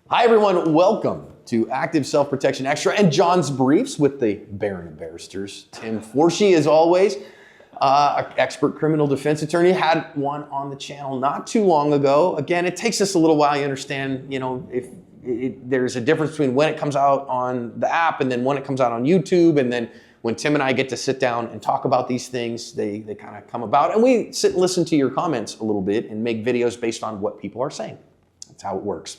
Hi everyone, welcome to Active Self-Protection Extra and John's Briefs with the Baron of Barristers, Tim Forshee, as always. An expert criminal defense attorney, had one on the channel not too long ago. Again, it takes us a little while, you understand, if there's a difference between when it comes out on the app and then when it comes out on YouTube, and then when Tim and I get to sit down and talk about these things, they kind of come about, and we sit and listen to your comments a little bit and make videos based on what people are saying. That's how it works.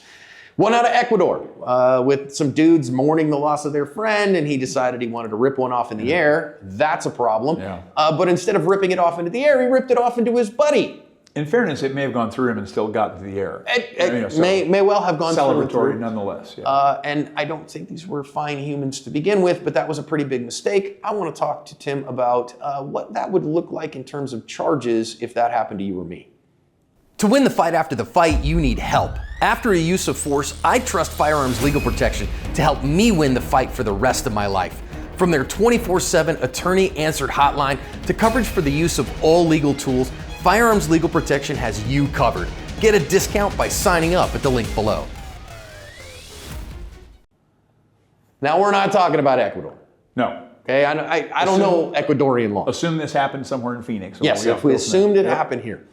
One out of Ecuador with some dudes mourning the loss of their friend, and he decided he wanted to rip one off in the air. That's a problem. Yeah. But instead of ripping it off into the air, he ripped it off into his buddy. In fairness, it may have gone through him and still got to the air. It may well have gone through. Celebratory nonetheless. Yeah. And I don't think these were fine humans to begin with, but that was a pretty big mistake. I want to talk to Tim about what that would look like in terms of charges if that happened to you or me. To win the fight after the fight, you need help. After a use of force, I trust Firearms Legal Protection to help me win the fight for the rest of my life. From their 24/7 attorney-answered hotline to coverage for the use of all legal tools, Firearms Legal Protection has you covered. Get a discount by signing up at the link below. Now, we're not talking about Ecuador. No. Okay, I don't know Ecuadorian law. Assume this happened somewhere in Phoenix. Yes, if we assumed it happened here.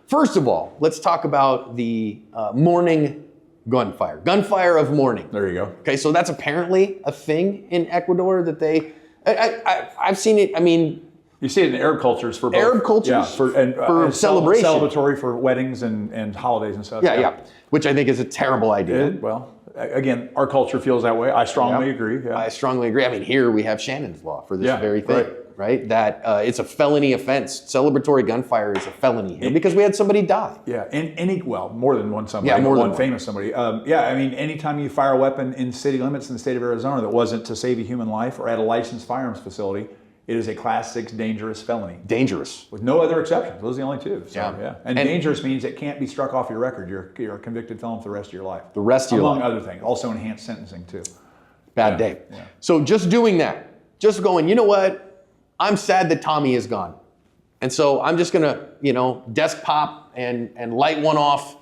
First of all, let's talk about the mourning gunfire. Gunfire of mourning. There you go. Okay, so that's apparently a thing in Ecuador that they, I've seen it, you see it in Arab cultures for both. Arab cultures? Yeah, for celebration. Celebratory for weddings and holidays and stuff. Yeah. Which I think is a terrible idea. Well, again, our culture feels that way. I strongly agree. Yeah. I strongly agree. Here we have Shannon's law for this very thing. Right? That it's a felony offense. Celebratory gunfire is a felony here because we had somebody die. Yeah, and more than one somebody. Yeah, more than one famous somebody. Anytime you fire a weapon in city limits in the state of Arizona that wasn't to save a human life or at a licensed firearms facility, it is a Class 6 dangerous felony. Dangerous. With no other exceptions. Those are the only two. So, yeah. And dangerous means it can't be struck off your record. You're a convicted felon for the rest of your life. The rest of your life. Among other things. Also enhanced sentencing too. Bad day. Yeah. So just doing that, just going, you know what? I'm sad that Tommy is gone. And so I'm just gonna, desk pop and light one off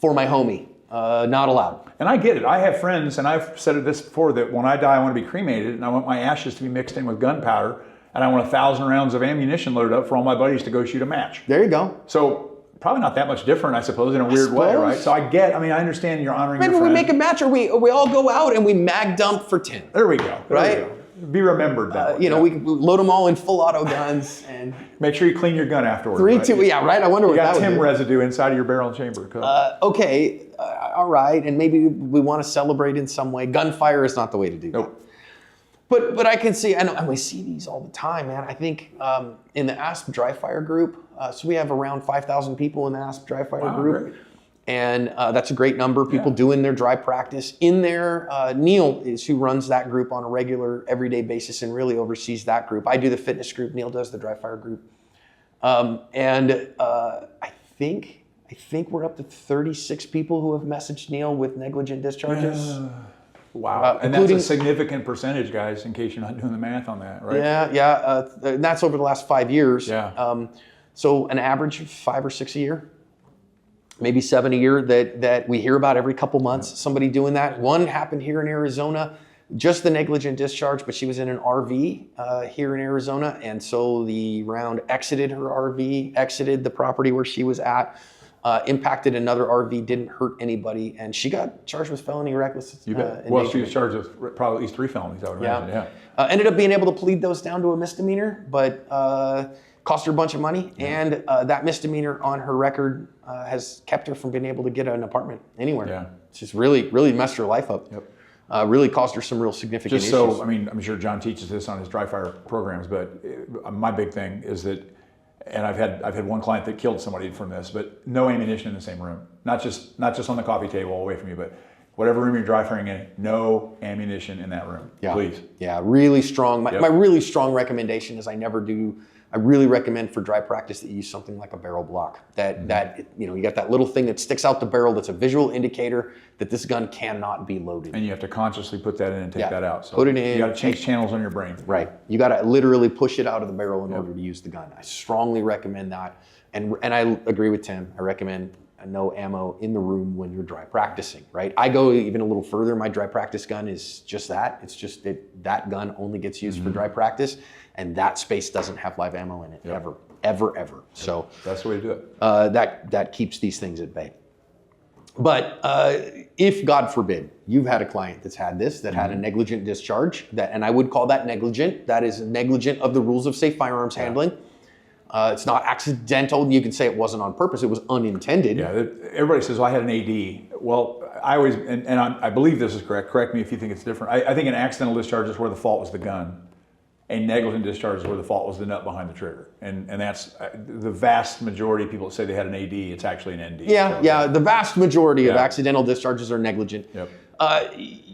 for my homie. Not allowed. And I get it. I have friends, and I've said this before, that when I die, I want to be cremated, and I want my ashes to be mixed in with gunpowder, and I want 1,000 rounds of ammunition loaded up for all my buddies to go shoot a match. There you go. So probably not that much different, I suppose, in a weird way, right? So I understand you're honoring your friend. Maybe we make a match, or we all go out and we mag dump for 10. There we go. Right? We go. Be remembered that way. We can load them all in full auto guns and make sure you clean your gun afterwards. 3, 2, yeah, right. I wonder what that would do. You got Tim residue inside of your barrel and chamber. Okay, all right, and maybe we want to celebrate in some way. Gunfire is not the way to do that. But I can see, and we see these all the time, man. I think in the ASP Dry Fire group, so we have around 5,000 people in the ASP Dry Fire group. Great. And that's a great number. People doing their dry practice in there. Neil is who runs that group on a regular, everyday basis and really oversees that group. I do the fitness group. Neil does the dry fire group. I think we're up to 36 people who have messaged Neil with negligent discharges. Wow. And that's a significant percentage, guys, in case you're not doing the math on that, right? Yeah. And that's over the last 5 years. Yeah. So an average of 5 or 6 a year. Maybe 7 a year that we hear about every couple months, somebody doing that. One happened here in Arizona, just the negligent discharge, but she was in an RV here in Arizona. And so the round exited her RV, exited the property where she was at, impacted another RV, didn't hurt anybody. And she got charged with felony reckless. You bet. Well, she was charged with probably at least 3 felonies, I would imagine. Ended up being able to plead those down to a misdemeanor, but cost her a bunch of money, and that misdemeanor on her record has kept her from being able to get an apartment anywhere. Yeah. It's just really messed her life up. Yep. Really caused her some real significant issues. So, I'm sure John teaches this on his dry fire programs, but my big thing is that, and I've had one client that killed somebody from this, but no ammunition in the same room. Not just on the coffee table away from you, but whatever room you're dry firing in, no ammunition in that room, please. Yeah, really strong. My really strong recommendation is I really recommend for dry practice that you use something like a barrel block. That you got that little thing that sticks out the barrel that's a visual indicator that this gun cannot be loaded. And you have to consciously put that in and take that out. So put it in. You got to change channels on your brain. Right. You got to literally push it out of the barrel in order to use the gun. I strongly recommend that. And I agree with Tim. I recommend no ammo in the room when you're dry practicing, right? I go even a little further. My dry practice gun is just that. It's just that gun only gets used for dry practice, and that space doesn't have live ammo in it ever. So That's the way to do it. that keeps these things at bay. But if, God forbid, you've had a client that's had this, that had a negligent discharge, and I would call that negligent. That is negligent of the rules of safe firearms handling. It's not accidental. You can say it wasn't on purpose. It was unintended. Yeah, everybody says, well, I had an AD. Well, I always, and I believe this is correct. Correct me if you think it's different. I think an accidental discharge is where the fault was the gun. A negligent discharge is where the fault was the nut behind the trigger. And that's the vast majority of people that say they had an AD, it's actually an ND. Yeah. The vast majority of accidental discharges are negligent. Yep.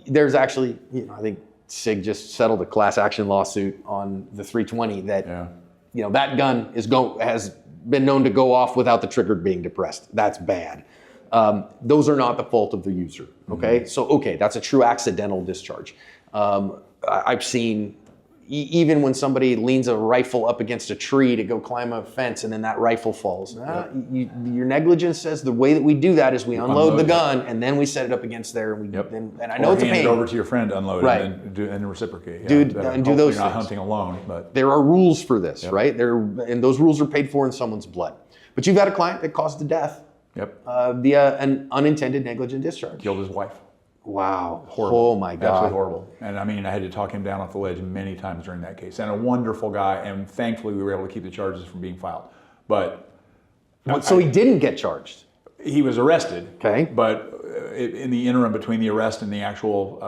There's actually, I think SIG just settled a class action lawsuit on the 320 that, that gun has been known to go off without the trigger being depressed. That's bad. Those are not the fault of the user. Okay. So, that's a true accidental discharge. I've seen, even when somebody leans a rifle up against a tree to go climb a fence and then that rifle falls. Your negligence says the way that we do that is we unload the gun and then we set it up against there. And I know it's a pain. Hand it over to your friend, unload right. it, and reciprocate. And do those you're not things. hunting alone. But there are rules for this, right? And those rules are paid for in someone's blood. But you've got a client that caused the death via an unintended negligent discharge. Killed his wife. Wow. Horrible. Oh my God. Absolutely horrible. And I mean, I had to talk him down off the ledge many times during that case. And a wonderful guy, and thankfully we were able to keep the charges from being filed. But so he didn't get charged? He was arrested. Okay. But in the interim between the arrest and the actual,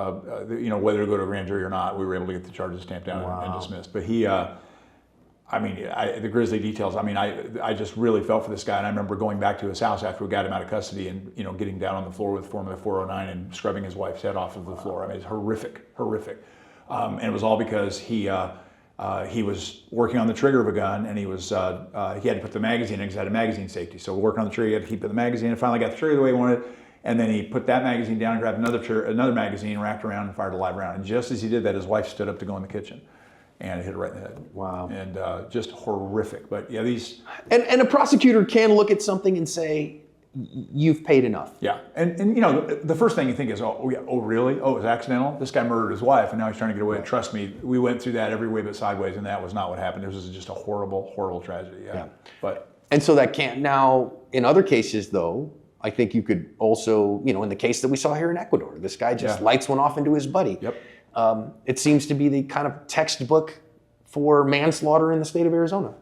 whether to go to a grand jury or not, we were able to get the charges stamped down and dismissed. But he, the grisly details, I just really felt for this guy. And I remember going back to his house after we got him out of custody and, getting down on the floor with Formula 409 and scrubbing his wife's head off of the floor. It's horrific. And it was all because he was working on the trigger of a gun, and he had to put the magazine in because it had a magazine safety. So working on the trigger, he had to keep the magazine, and finally got the trigger the way he wanted. And then he put that magazine down and grabbed another magazine, wrapped around, and fired a live round. And just as he did that, his wife stood up to go in the kitchen. And it hit her right in the head. Wow. And just horrific. But yeah, these... And a prosecutor can look at something and say, you've paid enough. Yeah. And the first thing you think is, oh, really? Oh, it was accidental? This guy murdered his wife, and now he's trying to get away. Right. Trust me, we went through that every way but sideways, and that was not what happened. This was just a horrible, horrible tragedy. Yeah. And so that can't... Now, in other cases, though, I think you could also, in the case that we saw here in Ecuador, this guy just lights one off into his buddy. Yep. It seems to be the kind of textbook for manslaughter in the state of Arizona.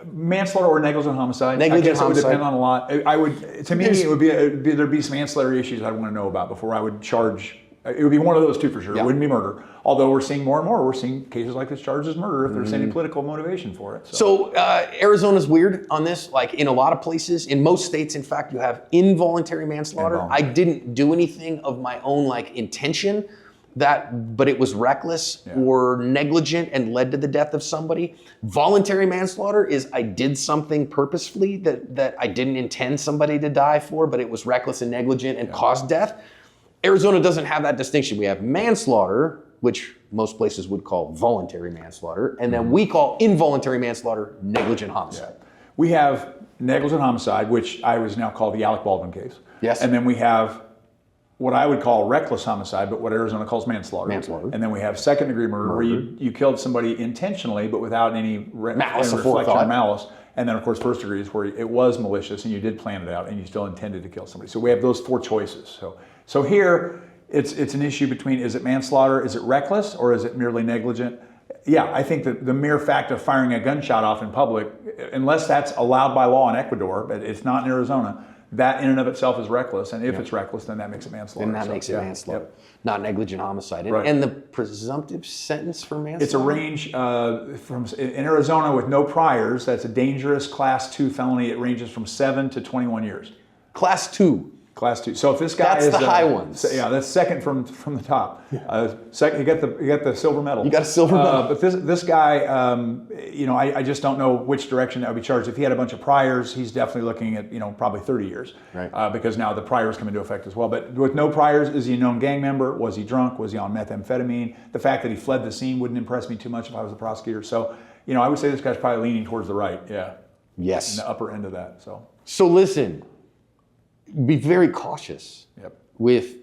Manslaughter or negligent homicide. Negligent homicide. It would depend on a lot. There'd be some ancillary issues I'd want to know about before I would charge. It would be one of those two for sure. It wouldn't be murder. Although we're seeing more and more. We're seeing cases like this charged as murder if there's any political motivation for it. So Arizona's weird on this. Like in a lot of places, in most states, in fact, you have involuntary manslaughter. I didn't do anything of my own intention. But it was reckless or negligent and led to the death of somebody. Voluntary manslaughter is I did something purposefully that I didn't intend somebody to die for, but it was reckless and negligent and caused death. Arizona doesn't have that distinction. We have manslaughter, which most places would call voluntary manslaughter, and then we call involuntary manslaughter negligent homicide. Yeah. We have negligent homicide, which I was now called the Alec Baldwin case. Yes. And then we have what I would call reckless homicide, but what Arizona calls manslaughter. And then we have second degree murder. Where you killed somebody intentionally, but without any malice or reflection or malice. And then of course first degree is where it was malicious and you did plan it out and you still intended to kill somebody. So we have those four choices. So here it's an issue between, is it manslaughter, is it reckless, or is it merely negligent? Yeah, I think that the mere fact of firing a gunshot off in public, unless that's allowed by law in Ecuador, but it's not in Arizona, that in and of itself is reckless, and if it's reckless, then that makes it manslaughter. Then that makes it manslaughter, not negligent homicide. And the presumptive sentence for manslaughter? It's a range in Arizona with no priors. That's a dangerous Class 2 felony. It ranges from 7 to 21 years. Class 2? Class 2. So if this guy that's is the high ones. Yeah, that's second from the top. Second, you got the silver medal. You got a silver medal. But this guy, I just don't know which direction that would be charged. If he had a bunch of priors, he's definitely looking at probably 30 years, right? Because now the priors come into effect as well. But with no priors, is he a known gang member? Was he drunk? Was he on methamphetamine? The fact that he fled the scene wouldn't impress me too much if I was the prosecutor. So I would say this guy's probably leaning towards the right. Yeah. Yes. In the upper end of that. So listen. be very cautious Yep. with.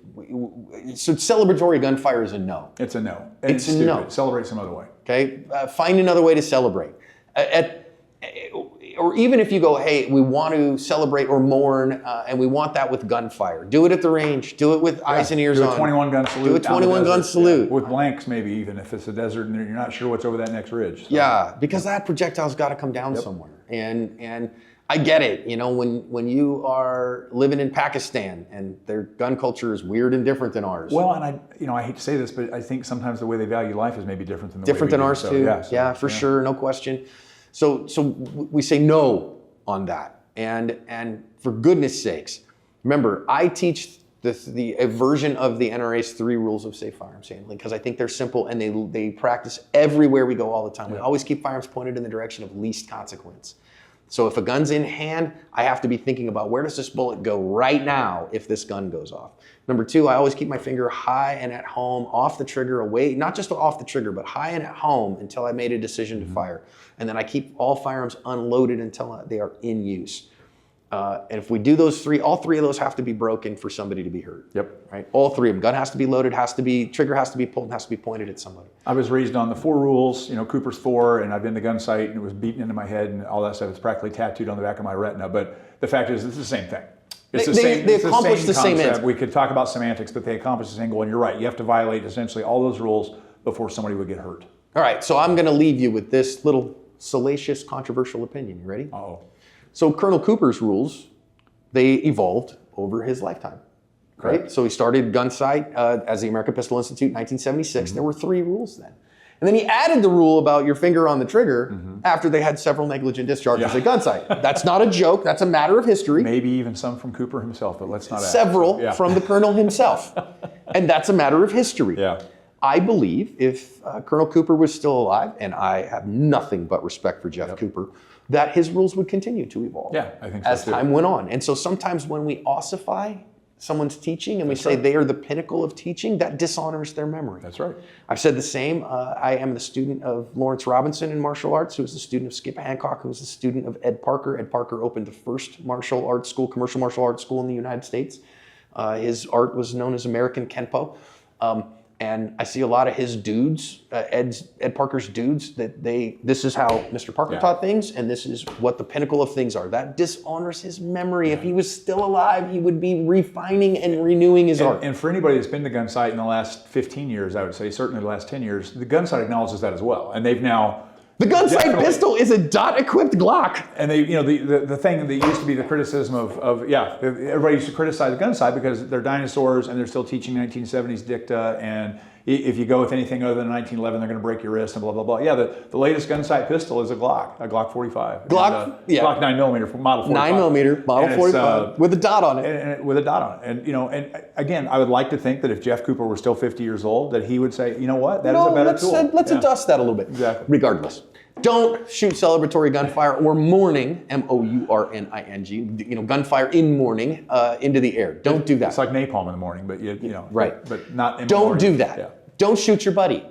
So celebratory gunfire is a no. It's a no. And It's a stupid. no. Celebrate some other way. Okay, find another way to celebrate. Or even if you go, hey, we want to celebrate or mourn, and we want that with gunfire. Do it at the range. Do it with eyes and ears do on. a 21 gun salute. Do a 21 gun salute. Yeah. With blanks, maybe even if it's a desert and you're not sure what's over that next ridge. So. Yeah, because that projectile's got to come down somewhere. And I get it. You know, when you are living in Pakistan and their gun culture is weird and different than ours. Well, and I hate to say this, but I think sometimes the way they value life is maybe different than the different way we than do. ours So, too. Yeah, for sure, no question. So we say no on that. And for goodness sakes, remember, I teach a version of the NRA's 3 rules of safe firearms handling because I think they're simple and they practice everywhere we go all the time. We always keep firearms pointed in the direction of least consequence. So if a gun's in hand, I have to be thinking about where does this bullet go right now if this gun goes off. Number 2, I always keep my finger high and at home, off the trigger, away, not just off the trigger, but high and at home until I made a decision to fire. And then I keep all firearms unloaded until they are in use. And if we do those 3, all 3 of those have to be broken for somebody to be hurt. Yep. Right? All 3 of them. Gun has to be loaded, trigger has to be pulled, and has to be pointed at somebody. I was raised on the 4 rules, Cooper's 4, and I've been to gun sight and it was beaten into my head and all that stuff. It's practically tattooed on the back of my retina. But the fact is, it's the same thing. It's They accomplish the same concept. end. We could talk about semantics, but they accomplish the same goal. And you're right. You have to violate essentially all those rules before somebody would get hurt. All right, so I'm going to leave you with this little salacious, controversial opinion. You ready? Uh-oh. So Colonel Cooper's rules, they evolved over his lifetime. Right? Correct. So he started gun sight as the American Pistol Institute in 1976. There were 3 rules then. And then he added the rule about your finger on the trigger after they had several negligent discharges at gun sight. That's not a joke. That's a matter of history. Maybe even some from Cooper himself, but let's not ask. Several from the Colonel himself. And that's a matter of history. Yeah. I believe if Colonel Cooper was still alive, and I have nothing but respect for Jeff Cooper, that his rules would continue to evolve Yeah, I think so as too. time went on. And so sometimes when we ossify someone's teaching and we say they are the pinnacle of teaching, that dishonors their memory. That's right. I've said the same. I am the student of Lawrence Robinson in martial arts, who was the student of Skip Hancock, who was the student of Ed Parker. Ed Parker opened the first martial arts school, commercial martial arts school in the United States. His art was known as American Kenpo. And I see a lot of his dudes, Ed Parker's dudes, that this is how Mr. Parker taught things, and this is what the pinnacle of things are. That dishonors his memory. If he was still alive, he would be refining and renewing his art. And for anybody that's been to gun sight in the last 15 years, I would say, certainly the last 10 years, the gun sight acknowledges that as well. And they've now... The gun sight pistol is a dot-equipped Glock. And they, the thing that used to be the criticism everybody used to criticize the gun sight because they're dinosaurs and they're still teaching 1970s dicta, and if you go with anything other than 1911, they're going to break your wrist and blah, blah, blah. Yeah, the latest gun sight pistol is a Glock 45. Glock 9mm model 45. 9mm model 45 with a dot on it. And with a dot on it. And again, I would like to think that if Jeff Cooper were still 50 years old, that he would say, you know what, that is a better tool. Let's adjust that a little bit. Exactly. Regardless. Don't shoot celebratory gunfire or mourning, mourning, gunfire in mourning into the air. Don't do that. It's like napalm in the morning, but right. But not in the Don't morning. do that. Yeah. Don't shoot your buddy.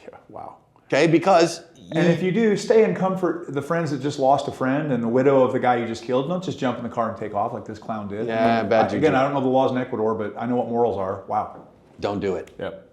Yeah. Wow. Okay, because and if you do, stay and comfort the friends that just lost a friend and the widow of the guy you just killed. Don't just jump in the car and take off like this clown did. Yeah, bad juju. Again, I don't know the laws in Ecuador, but I know what morals are. Wow. Don't do it. Yep.